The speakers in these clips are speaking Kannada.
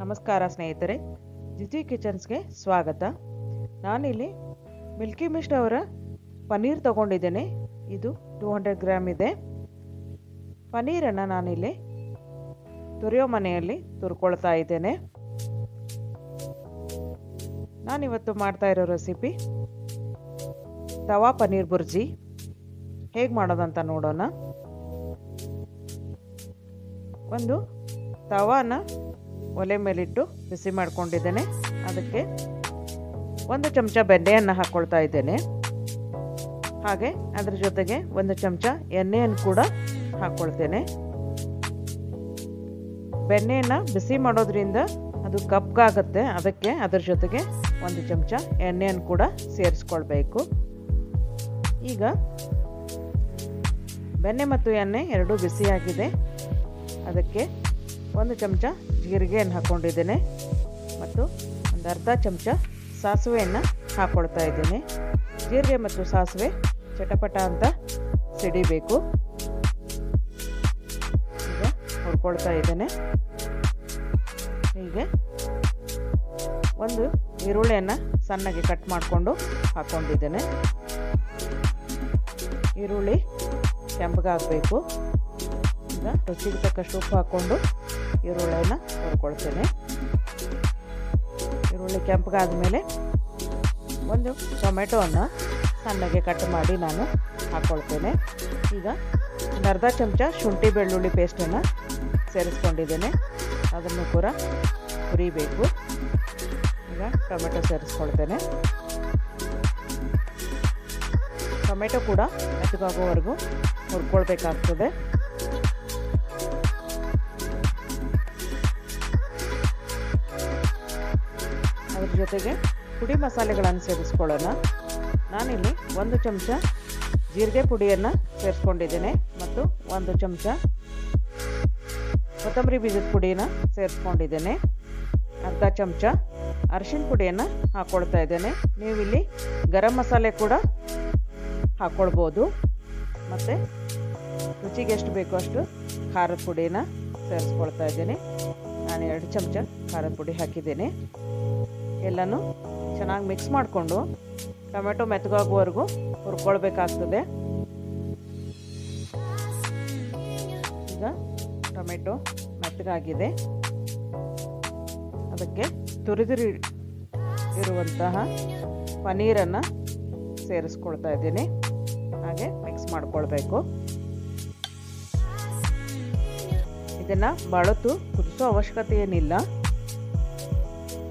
ನಮಸ್ಕಾರ ಸ್ನೇಹಿತರೆ, ಜಿಜಿ ಕಿಚನ್ಸ್ಗೆ ಸ್ವಾಗತ. ನಾನಿಲ್ಲಿ ಮಿಲ್ಕಿ ಮಿಸ್ಟ್ ಅವರ ಪನ್ನೀರ್ ತಗೊಂಡಿದ್ದೇನೆ. ಇದು 200 ಗ್ರಾಮ್ ಇದೆ. ಪನ್ನೀರನ್ನು ನಾನಿಲ್ಲಿ ತುರಿಯೋ ಮನೆಯಲ್ಲಿ ತುರ್ಕೊಳ್ತಾ ಇದ್ದೇನೆ. ನಾನಿವತ್ತು ಮಾಡ್ತಾ ಇರೋ ರೆಸಿಪಿ ತವಾ ಪನ್ನೀರ್ ಬುರ್ಜಿ. ಹೇಗೆ ಮಾಡೋದಂತ ನೋಡೋಣ. ಒಂದು ತವಾನ ಒಲೆ ಮೇಲಿಟ್ಟು ಬಿಸಿ ಮಾಡ್ಕೊಂಡಿದ್ದೇನೆ. ಅದಕ್ಕೆ 1 ಚಮಚ ಬೆಣ್ಣೆಯನ್ನು ಹಾಕ್ಕೊಳ್ತಾ ಇದ್ದೇನೆ. ಹಾಗೆ ಅದರ ಜೊತೆಗೆ 1 ಚಮಚ ಎಣ್ಣೆಯನ್ನು ಕೂಡ ಹಾಕ್ಕೊಳ್ತೇನೆ. ಬೆಣ್ಣೆಯನ್ನು ಬಿಸಿ ಮಾಡೋದ್ರಿಂದ ಅದು ಕಪ್ಪಗಾಗುತ್ತೆ. ಅದಕ್ಕೆ ಅದರ ಜೊತೆಗೆ 1 ಚಮಚ ಎಣ್ಣೆಯನ್ನು ಕೂಡ ಸೇರಿಸ್ಕೊಳ್ಬೇಕು. ಈಗ ಬೆಣ್ಣೆ ಮತ್ತು ಎಣ್ಣೆ ಎರಡೂ ಬಿಸಿಯಾಗಿದೆ. ಅದಕ್ಕೆ 1 ಚಮಚ ಜೀರಿಗೆಯನ್ನು ಹಾಕ್ಕೊಂಡಿದ್ದೇನೆ ಮತ್ತು ಒಂದು ಅರ್ಧ ಚಮಚ ಸಾಸಿವೆಯನ್ನು ಹಾಕ್ಕೊಳ್ತಾ ಇದ್ದೇನೆ. ಜೀರಿಗೆ ಮತ್ತು ಸಾಸಿವೆ ಚಟಪಟ ಅಂತ ಸಿಡಿಬೇಕು. ಈಗ ಹುರ್ಕೊಳ್ತಾ ಇದ್ದೇನೆ. ಹೀಗೆ ಒಂದು ಈರುಳ್ಳಿಯನ್ನು ಸಣ್ಣಗೆ ಕಟ್ ಮಾಡಿಕೊಂಡು ಹಾಕ್ಕೊಂಡಿದ್ದೇನೆ. ಈರುಳ್ಳಿ ಕೆಂಪಗಾಗಬೇಕು. ಈಗ ರುಚಿಗೆ ತಕ್ಕಷ್ಟು ಉಪ್ಪು ಹಾಕ್ಕೊಂಡು ಈರುಳ್ಳಿಯನ್ನು ಹುರ್ಕೊಳ್ತೇನೆ. ಈರುಳ್ಳಿ ಕೆಂಪಗಾದ ಮೇಲೆ ಒಂದು ಟೊಮೆಟೊವನ್ನು ಸಣ್ಣಗೆ ಕಟ್ ಮಾಡಿ ನಾನು ಹಾಕ್ಕೊಳ್ತೇನೆ. ಈಗ ಒಂದು ಅರ್ಧ ಚಮಚ ಶುಂಠಿ ಬೆಳ್ಳುಳ್ಳಿ ಪೇಸ್ಟನ್ನು ಸೇರಿಸ್ಕೊಂಡಿದ್ದೇನೆ. ಅದನ್ನು ಕೂಡ ಹುರಿಬೇಕು. ಈಗ ಟೊಮೆಟೊ ಸೇರಿಸ್ಕೊಳ್ತೇನೆ. ಟೊಮೆಟೊ ಕೂಡ ಮೆತ್ತಗಾಗೋವರೆಗೂ ಹುರ್ಕೊಳ್ಬೇಕಾಗ್ತದೆ. ಅದ್ರ ಜೊತೆಗೆ ಪುಡಿ ಮಸಾಲೆಗಳನ್ನು ಸೇರಿಸ್ಕೊಳ್ಳೋಣ. ನಾನಿಲ್ಲಿ 1 ಚಮಚ ಜೀರಿಗೆ ಪುಡಿಯನ್ನು ಸೇರಿಸ್ಕೊಂಡಿದ್ದೇನೆ ಮತ್ತು 1 ಚಮಚ ಕೊತ್ತಂಬರಿ ಬೀಜದ ಪುಡಿನ ಸೇರಿಸ್ಕೊಂಡಿದ್ದೇನೆ. ಅರ್ಧ ಚಮಚ ಅರಿಶಿನ ಪುಡಿಯನ್ನು ಹಾಕ್ಕೊಳ್ತಾ ಇದ್ದೇನೆ. ನೀವಿಲ್ಲಿ ಗರಂ ಮಸಾಲೆ ಕೂಡ ಹಾಕ್ಕೊಳ್ಬೋದು. ಮತ್ತು ರುಚಿಗೆ ಎಷ್ಟು ಬೇಕೋ ಅಷ್ಟು ಖಾರದ ಪುಡಿನ ಸೇರಿಸ್ಕೊಳ್ತಾ ಇದ್ದೇನೆ. ನಾನು 2 ಚಮಚ ಖಾರದ ಪುಡಿ ಹಾಕಿದ್ದೇನೆ. ಎಲ್ಲನೂ ಚೆನ್ನಾಗಿ ಮಿಕ್ಸ್ ಮಾಡಿಕೊಂಡು ಟೊಮೆಟೊ ಮೆತ್ತಗಾಗುವವರೆಗೂ ಹುರ್ಕೊಳ್ಬೇಕಾಗ್ತದೆ. ಈಗ ಟೊಮೆಟೊ ಮೆತ್ತಗಾಗಿದೆ. ಅದಕ್ಕೆ ತುರಿದಿರಿ ಇರುವಂತಹ ಪನ್ನೀರನ್ನು ಸೇರಿಸ್ಕೊಳ್ತಾ ಇದ್ದೀನಿ. ಹಾಗೆ ಮಿಕ್ಸ್ ಮಾಡ್ಕೊಳ್ಬೇಕು. ಇದನ್ನು ಬಳತು ಕುದಿಸೋ ಅವಶ್ಯಕತೆ ಏನಿಲ್ಲ.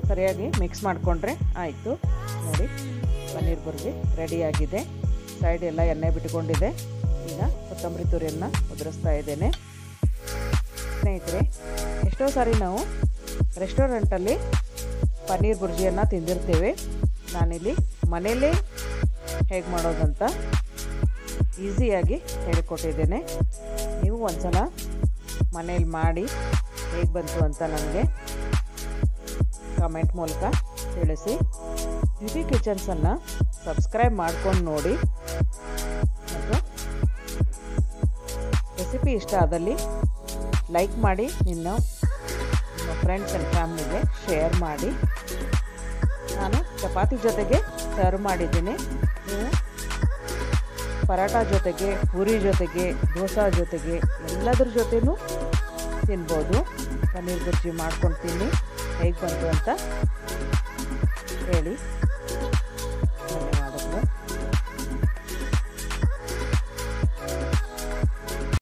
ಸರಿಯಾಗಿ ಮಿಕ್ಸ್ ಮಾಡಿಕೊಂಡ್ರೆ ಆಯಿತು. ನೋಡಿ, ಪನ್ನೀರ್ ಬುರ್ಜಿ ರೆಡಿಯಾಗಿದೆ. ಸೈಡ್ ಎಲ್ಲ ಎಣ್ಣೆ ಬಿಟ್ಕೊಂಡಿದೆ. ಈಗ ಕೊತ್ತಂಬರಿ ತುರಿಯನ್ನು ಉದುರಿಸ್ತಾ ಇದ್ದೇನೆ. ಸ್ನೇಹಿತರೆ, ಎಷ್ಟೋ ಸಾರಿ ನಾವು ರೆಸ್ಟೋರೆಂಟಲ್ಲಿ ಪನ್ನೀರ್ ಬುರ್ಜಿಯನ್ನು ತಿಂದಿರ್ತೇವೆ. ನಾನಿಲ್ಲಿ ಮನೆಯಲ್ಲೇ ಹೇಗೆ ಮಾಡೋದಂತ ಈಸಿಯಾಗಿ ಹೇಳಿಕೊಟ್ಟಿದ್ದೇನೆ. ನೀವು ಒಂದ್ಸಲ ಮನೇಲಿ ಮಾಡಿ ಹೇಗೆ ಬಂತು ಅಂತ ನನಗೆ ಕಮೆಂಟ್ ಮೂಲಕ ತಿಳಿಸಿ. ಜಿಜಿ ಕಿಚನ್ಸನ್ನು ಸಬ್ಸ್ಕ್ರೈಬ್ ಮಾಡ್ಕೊಂಡು ನೋಡಿ ಮತ್ತು ರೆಸಿಪಿ ಇಷ್ಟ ಆದಲ್ಲಿ ಲೈಕ್ ಮಾಡಿ, ನಿಮ್ಮ ಫ್ರೆಂಡ್ಸ್ ಆ್ಯಂಡ್ ಫ್ಯಾಮಿಲಿಗೆ ಶೇರ್ ಮಾಡಿ. ನಾನು ಚಪಾತಿ ಜೊತೆಗೆ ಸರ್ವ್ ಮಾಡಿದ್ದೀನಿ. ನೀವು ಪರಾಟ ಜೊತೆಗೆ, ಪೂರಿ ಜೊತೆಗೆ, ದೋಸೆ ಜೊತೆಗೆ ಎಲ್ಲದರ ಜೊತೆನೂ ತಿನ್ಬೋದು. ಪನ್ನೀರ್ ಬುರ್ಜಿ ಮಾಡ್ಕೊಂಡು ತಿನ್ನಿ. ಹೇಗೆ ಬಂತು ಅಂತ ಹೇಳಿ.